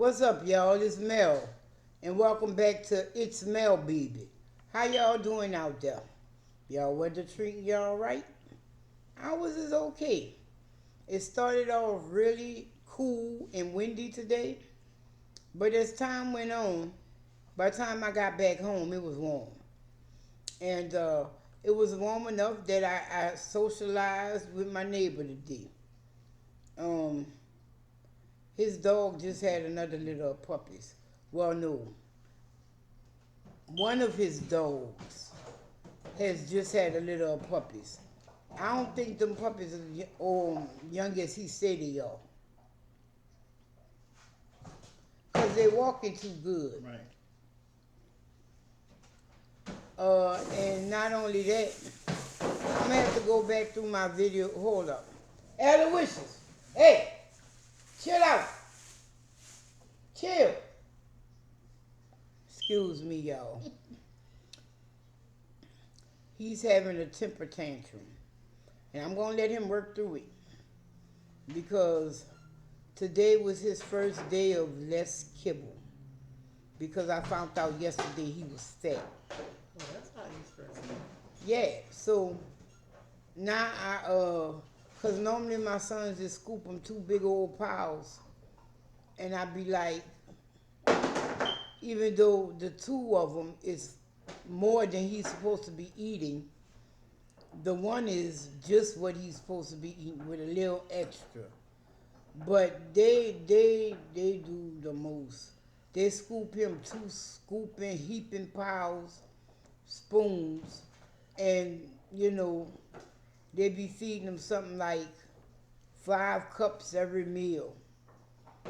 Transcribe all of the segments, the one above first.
What's up, y'all? It's Mel, and welcome back to It's Mel Baby. How y'all doing out there? Y'all weather treating y'all right? Ours is okay. It started off really cool and windy today, but as time went on, by the time I got back home, it was warm. And it was warm enough that I socialized with my neighbor today. Um, his dog just had another litter of puppies. Well, no, one of his dogs has just had a litter of puppies. I don't think them puppies are young as he said they are. Because they're walking too good. Right. And not only that, I'm going to have to go back through my video. Hold up. Aloysius, hey, chill out. Chill. Excuse me, y'all. He's having a temper tantrum. And I'm going to let him work through it. Because today was his first day of less kibble. Because I found out yesterday he was fat. Well, that's how he's first. Yeah, so now cause normally my sons just scoop them two big old piles, and I be like, even though the two of them is more than he's supposed to be eating, the one is just what he's supposed to be eating with a little extra. But they do the most. They scoop him two scooping, heaping piles, spoons, and they be feeding him something like 5 cups every meal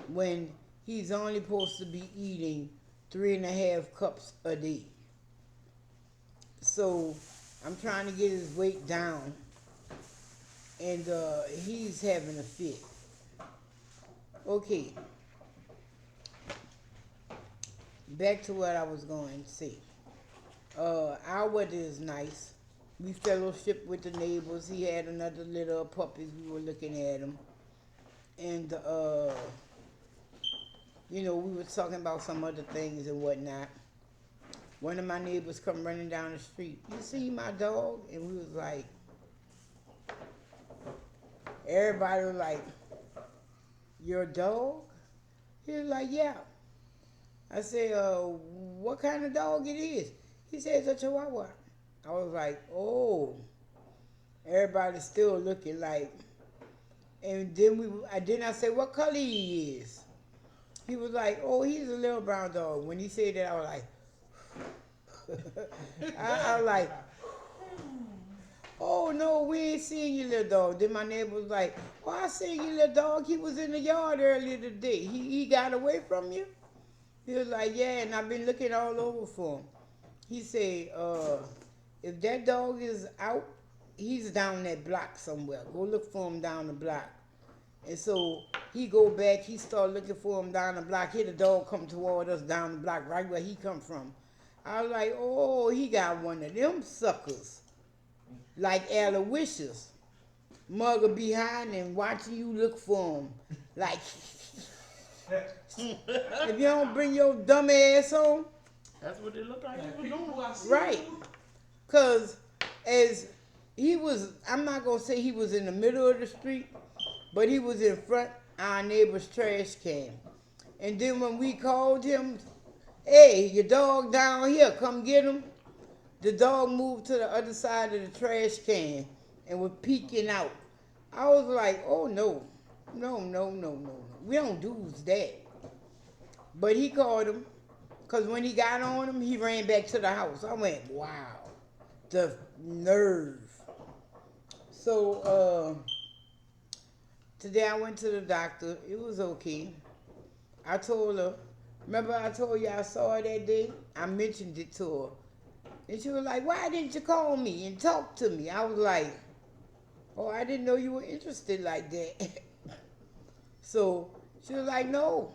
when he's only supposed to be eating 3.5 cups a day. So I'm trying to get his weight down, and he's having a fit. Okay, back to what I was going to say. Our weather is nice. We fellowship with the neighbors. He had another litter of puppies. We were looking at them. And, we were talking about some other things and whatnot. One of my neighbors come running down the street. You see my dog? And we was like, everybody was like, your dog? He was like, yeah. I said, what kind of dog it is? He said, it's a Chihuahua. I was like, oh. Everybody's still looking like. And then I said, what color he is? He was like, oh, he's a little brown dog. When he said that, I was like, I was like, oh, no, we ain't seen your little dog. Then my neighbor was like, oh, I seen your little dog. He was in the yard earlier today. He got away from you? He was like, yeah, and I've been looking all over for him. He said, if that dog is out, he's down that block somewhere. Go look for him down the block. And so he go back, he start looking for him down the block. Here the dog come toward us down the block, right where he come from. I was like, oh, he got one of them suckers. Like Aloysius. Mugger behind and watching you look for him. Like, if you don't bring your dumb ass home. That's what it looked like he was doing. Right. Because as he was, I'm not going to say he was in the middle of the street, but he was in front of our neighbor's trash can. And then when we called him, hey, your dog down here, come get him. The dog moved to the other side of the trash can and was peeking out. I was like, oh, no. No. We don't do that. But he called him, because when he got on him, he ran back to the house. I went, wow, the nerve. So today I went to the doctor. It was okay. I told her, remember I told you I saw her that day? I mentioned it to her. And she was like, why didn't you call me and talk to me? I was like, oh, I didn't know you were interested like that. So she was like, no.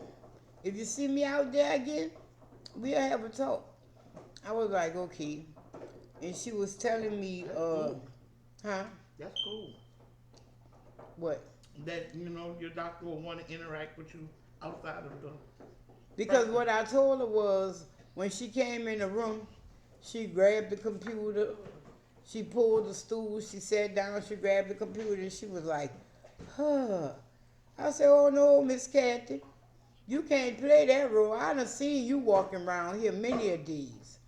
If you see me out there again, we'll have a talk. I was like, okay. And she was telling me, huh? That's cool. What? that your doctor will want to interact with you outside of the Because practice. what I told her was when she came in the room, she grabbed the computer, she pulled the stool, she sat down, she grabbed the computer, and she was like, huh. I said, oh no, Miss Kathy, you can't play that role. I done seen you walking around here many of these.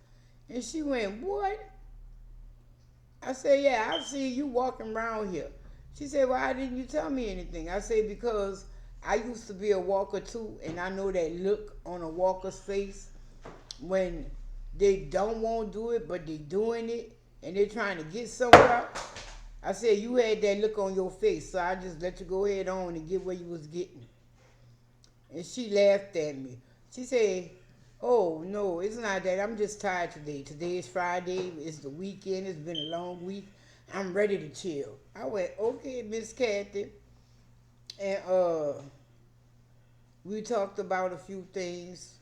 And she went, what? I said, yeah, I've seen you walking around here. She said, why didn't you tell me anything? I said, because I used to be a walker too, and I know that look on a walker's face when they don't want to do it, but they doing it, and they're trying to get somewhere. I said, you had that look on your face, so I just let you go ahead on and get where you was getting. And she laughed at me. She said, oh, no, it's not that. I'm just tired today. Today is Friday. It's the weekend. It's been a long week. I'm ready to chill. I went, okay, Miss Kathy. And we talked about a few things.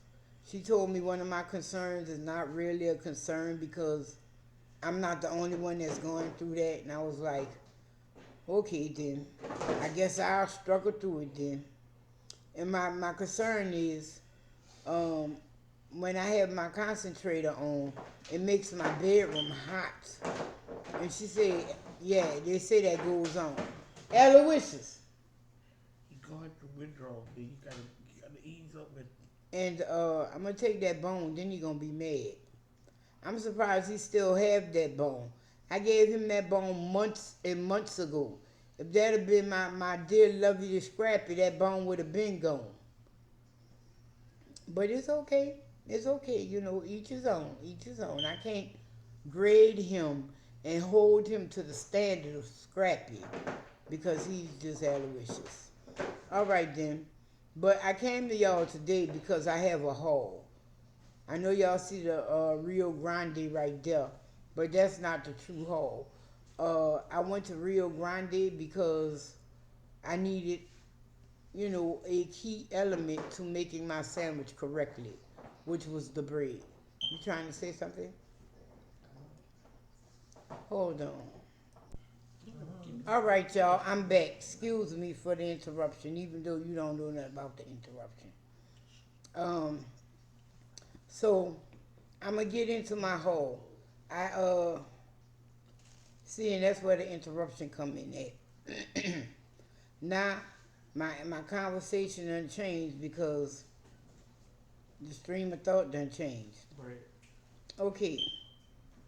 She told me one of my concerns is not really a concern because I'm not the only one that's going through that. And I was like, okay, then. I guess I'll struggle through it then. And my concern is um, when I have my concentrator on, it makes my bedroom hot. And she said, yeah, they say that goes on. Aloysius. You going through withdrawal, then you gotta ease up with. And I'm going to take that bone, then you're going to be mad. I'm surprised he still have that bone. I gave him that bone months and months ago. If that had been my dear lovely Scrappy, that bone would have been gone. But it's okay. It's okay. Each his own. Each his own. I can't grade him and hold him to the standard of Scrappy because he's just Aloysius. All right, then. But I came to y'all today because I have a haul. I know y'all see the Rio Grande right there, but that's not the true haul. I went to Rio Grande because I needed, a key element to making my sandwich correctly, which was the bread. You trying to say something? Hold on. All right, y'all, I'm back. Excuse me for the interruption, even though you don't know nothing about the interruption. Um, so I'm gonna get into my haul. I see, and that's where the interruption come in at. Now, my conversation done changed because the stream of thought done changed. Right. Okay,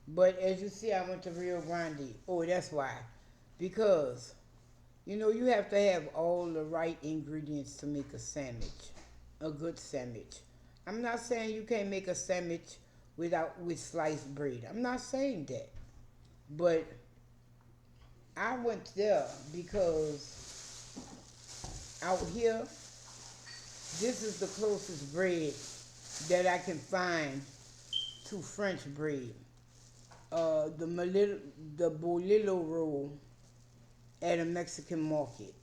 but as you see, I went to Rio Grande. Oh, that's why. Because, you have to have all the right ingredients to make a sandwich, a good sandwich. I'm not saying you can't make a sandwich with sliced bread. I'm not saying that. But I went there because out here, this is the closest bread that I can find to French bread. The bolillo roll at a Mexican market.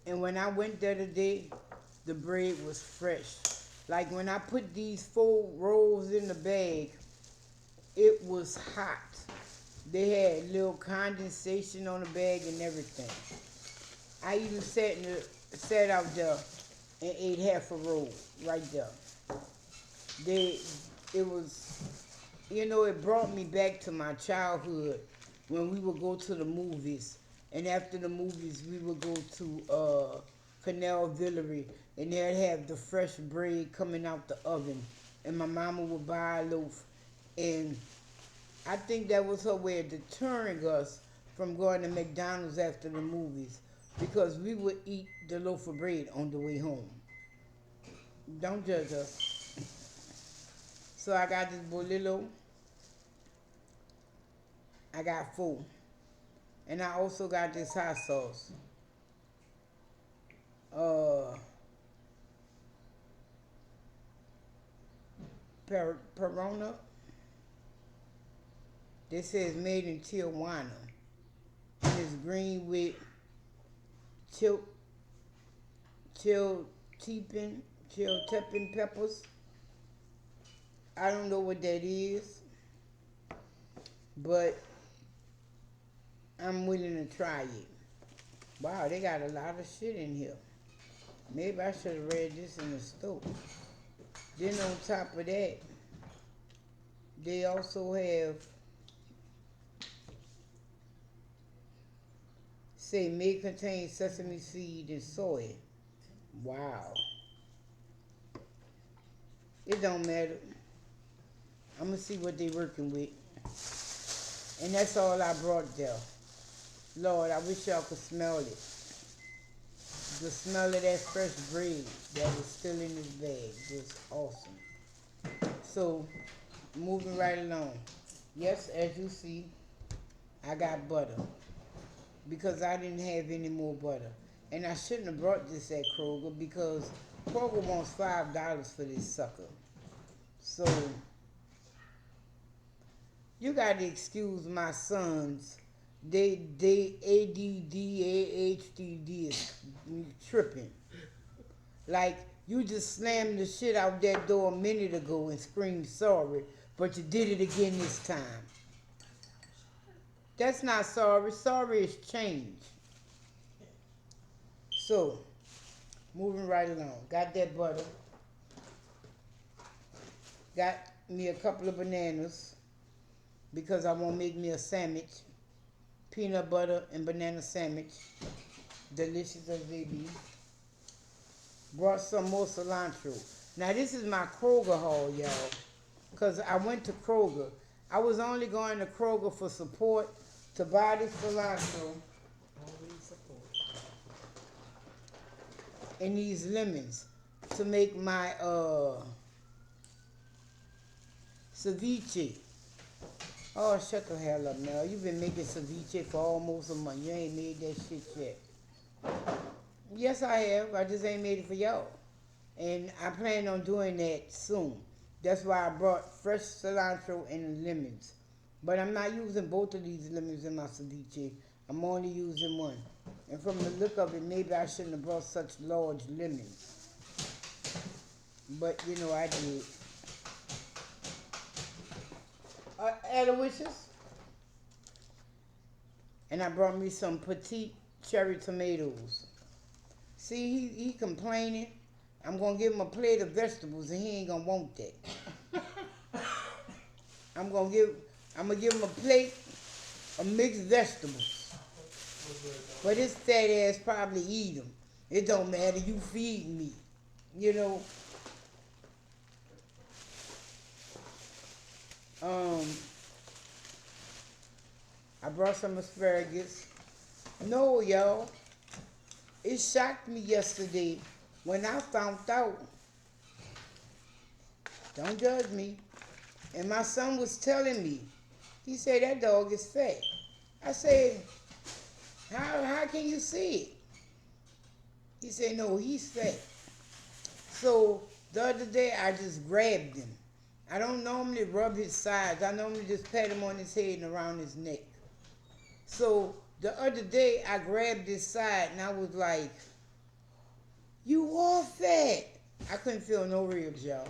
And when I went there today, the bread was fresh. Like when I put these 4 rolls in the bag, it was hot. They had little condensation on the bag and everything. I even sat out there and ate half a roll right there. They, it was, it brought me back to my childhood when we would go to the movies, and after the movies we would go to Canal Villery, and they'd have the fresh bread coming out the oven, and my mama would buy a loaf, and I think that was her way of deterring us from going to McDonald's after the movies because we would eat the loaf of bread on the way home. Don't judge us. So I got this bolillo. I got 4. And I also got this hot sauce. Uh, Perona. This says made in Tijuana. And it's green with chil chiltepin peppers. I don't know what that is, but I'm willing to try it. Wow, they got a lot of shit in here. Maybe I should have read this in the store. Then on top of that, they also have say may contain sesame seed and soy. Wow. It don't matter. I'm gonna see what they working with. And that's all I brought there. Lord, I wish y'all could smell it. The smell of that fresh bread that was still in this bag was awesome. So, moving right along. Yes, as you see, I got butter because I didn't have any more butter. And I shouldn't have brought this at Kroger because Kroger wants $5 for this sucker. So, you got to excuse my sons. They ADD is tripping. Like, you just slammed the shit out that door a minute ago and screamed sorry, but you did it again this time. That's not sorry. Sorry is change. So, moving right along. Got that butter. Got me a couple of bananas because I want to make me a sandwich. Peanut butter and banana sandwich. Delicious as they be. Brought some more cilantro. Now this is my Kroger haul, y'all. Because I went to Kroger. I was only going to Kroger for support to buy this cilantro and these lemons to make my ceviche. Oh, shut the hell up now. You've been making ceviche for almost a month. You ain't made that shit yet. Yes, I have. I just ain't made it for y'all. And I plan on doing that soon. That's why I brought fresh cilantro and lemons. But I'm not using both of these lemons in my ceviche. I'm only using one. And from the look of it, maybe I shouldn't have brought such large lemons. But, you know, I did. Aloysius. And I brought me some petite cherry tomatoes. See, he complaining. I'm going to give him a plate of vegetables and he ain't going to want that. I'm going to give him a plate of mixed vegetables. But his fat ass probably eat them. It don't matter. You feed me. You know. I brought some asparagus. No, y'all. It shocked me yesterday when I found out. Don't judge me. And my son was telling me. He said, that dog is fat. I said, how can you see it? He said, no, he's fat. So the other day I just grabbed him. I don't normally rub his sides. I normally just pat him on his head and around his neck. So the other day I grabbed his side and I was like, you are fat. I couldn't feel no ribs, y'all.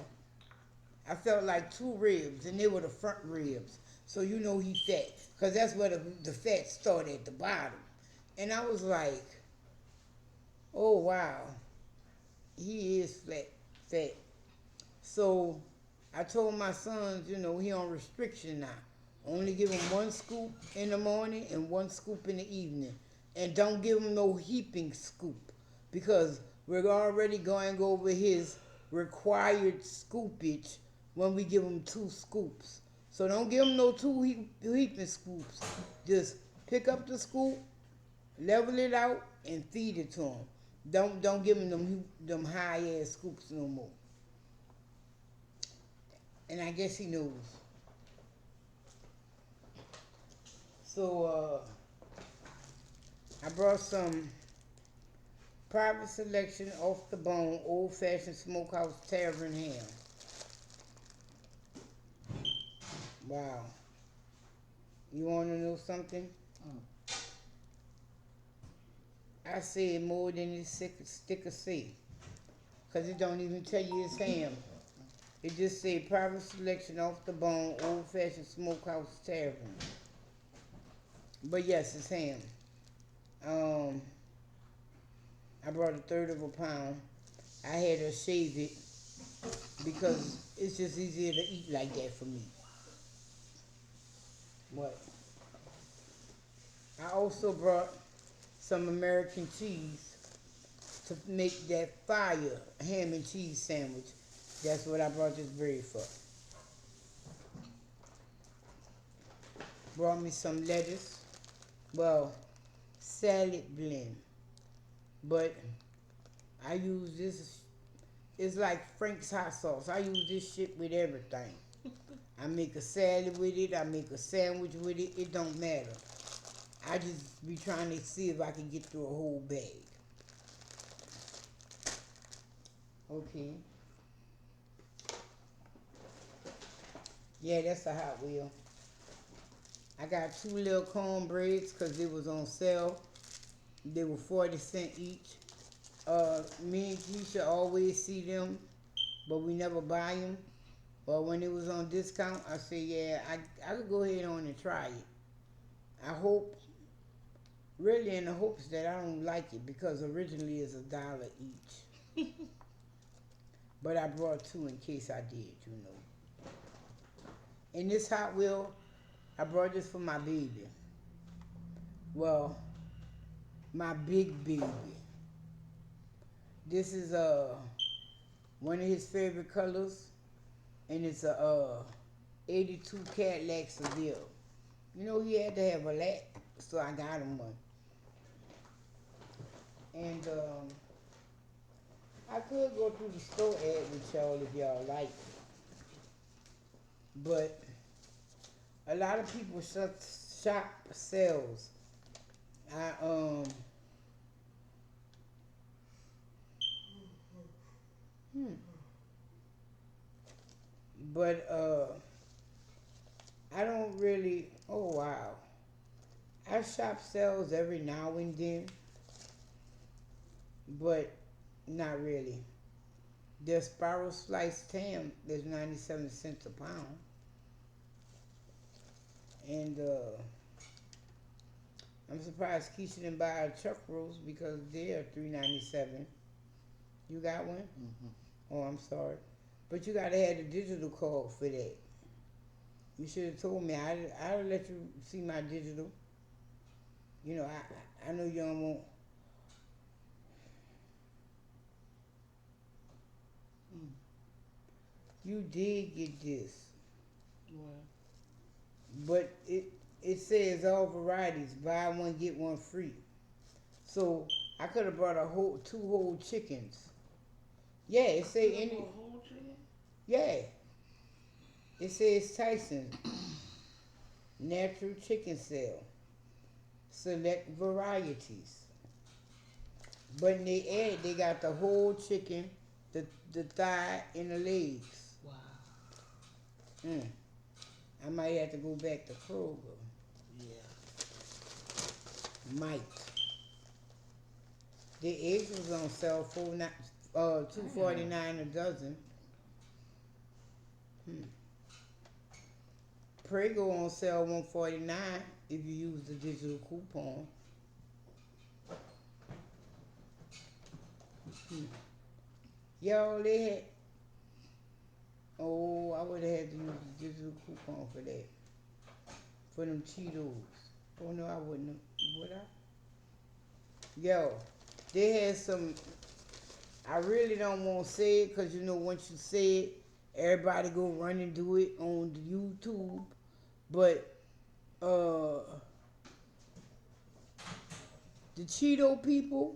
I felt like 2 ribs and they were the front ribs. So you know he fat. Because that's where the fat started at the bottom. And I was like, oh wow. He is fat. So I told my sons, you know, he on restriction now. Only give him 1 scoop in the morning and 1 scoop in the evening. And don't give him no heaping scoop. Because we're already going over his required scoopage when we give him 2 scoops. So don't give him no 2 heaping scoops. Just pick up the scoop, level it out, and feed it to him. Don't give him them high ass scoops no more. And I guess he knows. So I brought some private selection off the bone old fashioned smokehouse tavern ham. Wow. You want to know something? I said more than this sticker say. Because it don't even tell you it's ham. It just say private selection off the bone old fashioned smokehouse tavern. But yes, it's ham. I brought a third of a pound. I had her shave it because it's just easier to eat like that for me. What? I also brought some American cheese to make that fire ham and cheese sandwich. That's what I brought this bread for. Brought me some lettuce. Well, salad blend. But I use this. It's like Frank's hot sauce. I use this shit with everything. I make a salad with it. I make a sandwich with it. It don't matter. I just be trying to see if I can get through a whole bag. Okay. Yeah, that's a Hot Wheel. I got 2 little cornbreads because it was on sale. They were 40 cents each. Me and Keisha always see them, but we never buy them. But when it was on discount, I said, yeah, I could go ahead on and try it. I hope, really in the hopes that I don't like it because originally it's $1 each. But I brought 2 in case I did, you know. And this Hot Wheel, I brought this for my baby. Well, my big baby. This is one of his favorite colors, and it's a 82 Cadillac Seville. You know he had to have a lack, so I got him one. And I could go through the store ad with y'all if y'all like, but a lot of people shop sales. I but I don't really. Oh wow, I shop sales every now and then, but not really. The spiral sliced ham is 97 cents a pound, and I'm surprised Keisha didn't buy a chuck roast because they're $3.97. You got one? Mm-hmm. Oh, I'm sorry, but you gotta have the digital card for that. You should have told me. I'd let you see my digital. You know, I know you don't want. You did get this, What? but it says all varieties, buy one get one free. So I could have brought 2 whole chickens. Yeah, it say You any. want a whole chicken? Yeah, it says Tyson natural chicken sale, select varieties. But in the ad, they got the whole chicken, the thigh, and the legs. Wow. Mm. I might have to go back to Kroger. Yeah. Might. The eggs was on sale for $2.49 a dozen. Prego on sale $1.49 if you use the digital coupon. Y'all, they had. Oh, I would have had to use the digital coupon for that. For them Cheetos. Oh no, I wouldn't have. Would I? Yo, they had some. I really don't want to say it because you know once you say it, everybody go run and do it on the YouTube. But the Cheeto people,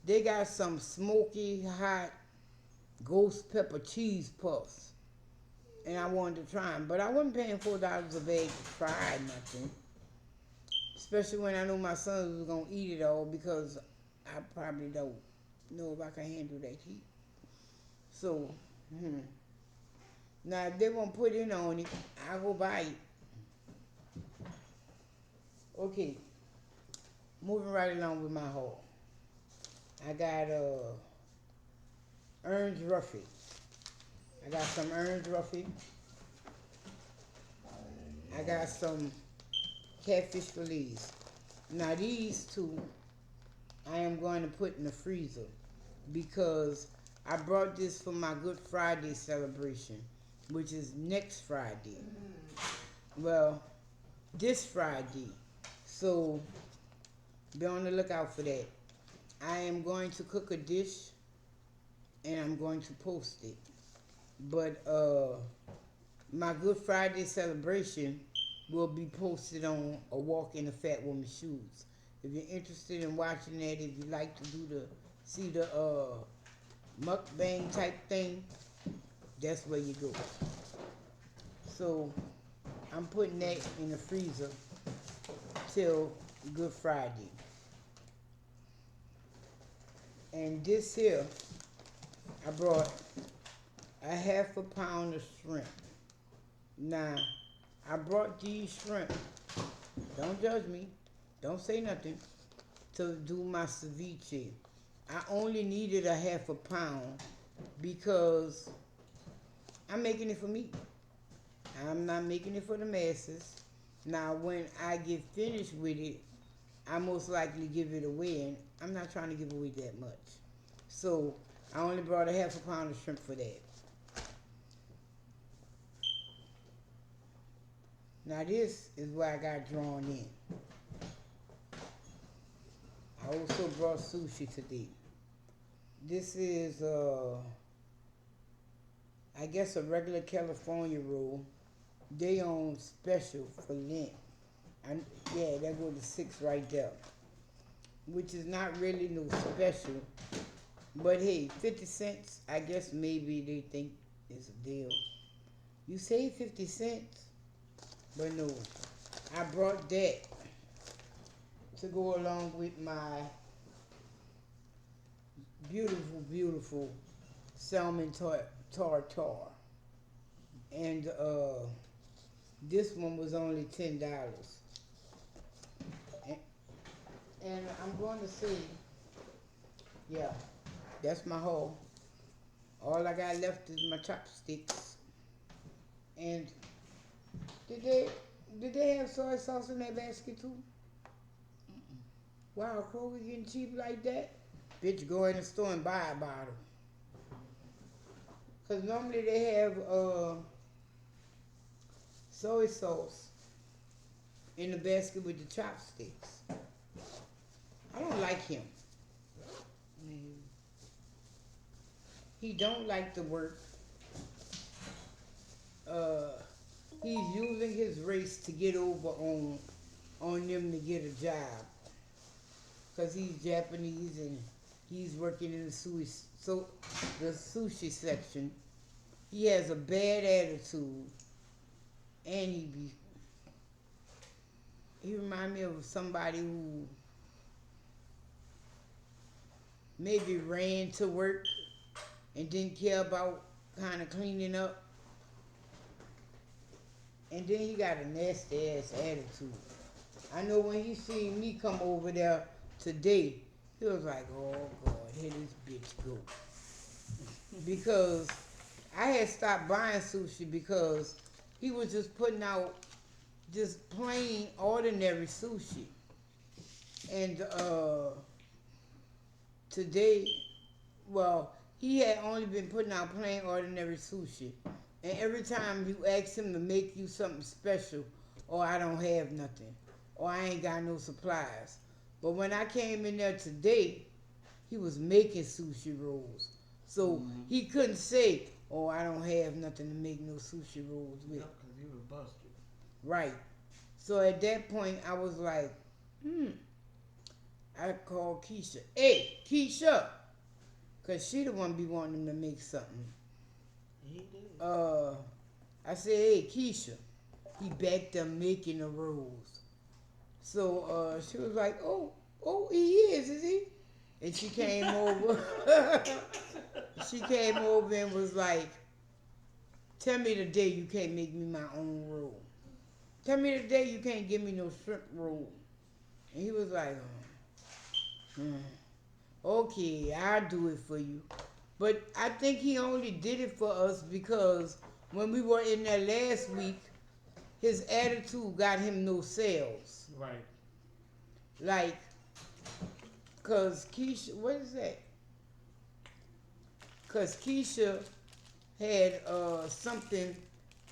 they got some smoky hot ghost pepper cheese puffs, and I wanted to try them, but I wasn't paying $4 a bag to try nothing. Especially when I knew my son was gonna eat it all because I probably don't know if I can handle that heat. So, now if they won't put it on it, I'll go buy it. Okay, moving right along with my haul. I got orange roughy. I got some orange roughy. I got some catfish fillets. Now these two I am going to put in the freezer because I brought this for my Good Friday celebration, which is next Friday. Well, this Friday. So be on the lookout for that. I am going to cook a dish and I'm going to post it. But my Good Friday celebration will be posted on A Walk in a Fat Woman's Shoes. If you're interested in watching that, if you like to see the mukbang type thing, that's where you go. So I'm putting that in the freezer till Good Friday. And this here, I brought a half a pound of shrimp. Now, I brought these shrimp, don't judge me, don't say nothing, to do my ceviche. I only needed a half a pound because I'm making it for me. I'm not making it for the masses. Now, when I get finished with it, I most likely give it away, and I'm not trying to give away that much. So, I only brought a half a pound of shrimp for that. Now, this is where I got drawn in. I also brought sushi today. This is, I guess, a regular California roll. They on special for Lent. Yeah, that go to 6 right there. Which is not really no special. But hey, 50 cents, I guess maybe they think it's a deal. You save 50 cents? But no, I brought that to go along with my beautiful, beautiful salmon tartar. And this one was only $10. And I'm going to say, yeah, that's my haul. All I got left is my chopsticks. And did they have soy sauce in that basket too? Wow, Kroger getting cheap like that? Bitch, go in the store and buy a bottle. Cause normally they have soy sauce in the basket with the chopsticks. I don't like him. He don't like to work. He's using his race to get over on them to get a job. Cause he's Japanese and he's working in the sushi section. He has a bad attitude, and he remind me of somebody who maybe ran to work and didn't care about kind of cleaning up. And then he got a nasty ass attitude. I know when he seen me come over there today, he was like, oh God, here this bitch go. Because I had stopped buying sushi because he was just putting out just plain ordinary sushi. And today, well, he had only been putting out plain ordinary sushi. And every time you ask him to make you something special, or I don't have nothing, or I ain't got no supplies. But when I came in there today, he was making sushi rolls. So he couldn't say, oh, I don't have nothing to make no sushi rolls with. Yep, because he was busted. Right. So at that point, I was like, I called Keisha. Hey, Keisha! Because she the one be wanting him to make something. He did. I said, hey, Keisha. He back there making the rolls. So she was like, oh, he is he? And she came over. She came over and was like, tell me the day you can't make me my own roll. Tell me the day you can't give me no shrimp roll. And he was like, okay, I'll do it for you. But I think he only did it for us because when we were in there last week, his attitude got him no sales. Right. Like, Cause Keisha, what is that? Cause Keisha had something,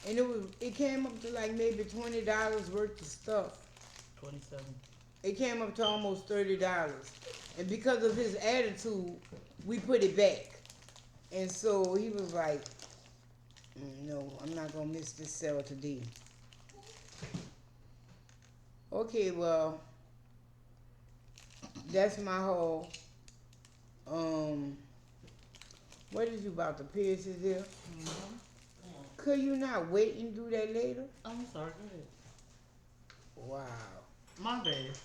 and it came up to like maybe $20 worth of stuff. 27. It came up to almost $30, and because of his attitude, we put it back. And so he was like, "No, I'm not gonna miss this sale today." Okay, well, that's my whole. Um, what is you about to pierce his ear? Mm-hmm. Could you not wait and do that later? I'm sorry, go ahead. Wow. My bad.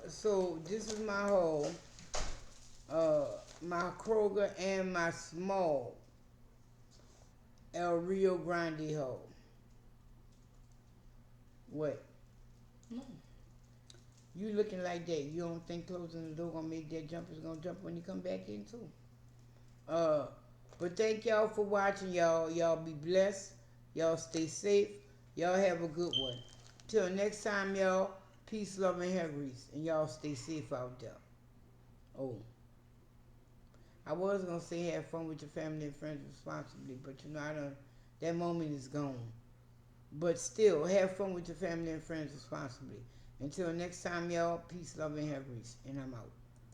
So this is my whole. Uh, my Kroger and my small El Rio Grande hole. What? No. You looking like that? You don't think closing the door gonna make that jumper's gonna jump when he come back in too? Uh, but thank y'all for watching, y'all. Y'all be blessed. Y'all stay safe. Y'all have a good one. Till next time, y'all. Peace, love, and hair grease. And y'all stay safe out there. Oh, I was gonna say have fun with your family and friends responsibly, but you know I don't. That moment is gone. But still, have fun with your family and friends responsibly. Until next time, y'all. Peace, love, and hair grease. And I'm out.